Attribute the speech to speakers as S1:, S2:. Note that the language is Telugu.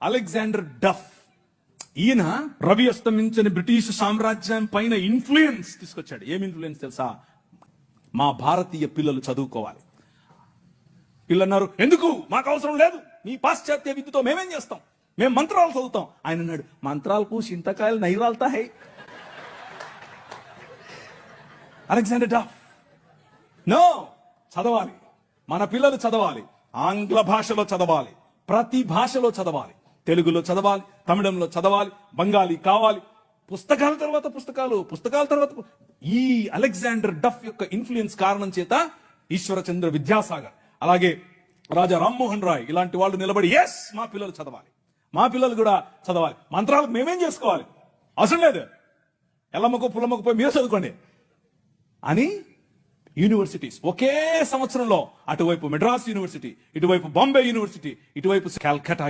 S1: అలెగ్జాండర్ డఫ్, ఈయన రవి అస్తమించని బ్రిటిష్ సామ్రాజ్యం పైన ఇన్ఫ్లుయెన్స్ తీసుకొచ్చాడు. ఏం ఇన్ఫ్లుయెన్స్ తెలుసా? మా భారతీయ పిల్లలు చదువుకోవాలి. పిల్లన్నారు, ఎందుకు, మాకు అవసరం లేదు, మీ పాశ్చాత్య విద్యతో మేమేం చేస్తాం, మేము మంత్రాలు చదువుతాం. ఆయన అన్నాడు, మంత్రాలకు చింతకాయలు నైరాలతా హై. అలెగ్జాండర్ డఫ్, నో, చదవాలి, మన పిల్లలు చదవాలి, ఆంగ్ల భాషలో చదవాలి, ప్రతి భాషలో చదవాలి, తెలుగులో చదవాలి, తమిళంలో చదవాలి, బెంగాలీ కావాలి, పుస్తకాల తర్వాత పుస్తకాలు, పుస్తకాల తర్వాత. ఈ అలెగ్జాండర్ డఫ్ యొక్క ఇన్ఫ్లుయెన్స్ కారణం చేత ఈశ్వరచంద్ర విద్యాసాగర్, అలాగే రాజా రామ్మోహన్ రాయ్ ఇలాంటి వాళ్ళు నిలబడి, ఎస్, మా పిల్లలు చదవాలి, మా పిల్లలు కూడా చదవాలి, మంత్రాలకు మేమేం చేసుకోవాలి, అవసరం లేదు, ఎల్లమ్మకు పుల్లమ్మకు పోయి మీరు చదువుకోండి అని యూనివర్సిటీస్ ఒకే సంవత్సరంలో, అటువైపు మెడ్రాస్ యూనివర్సిటీ, ఇటువైపు బాంబే యూనివర్సిటీ, ఇటువైపు కాల్కటా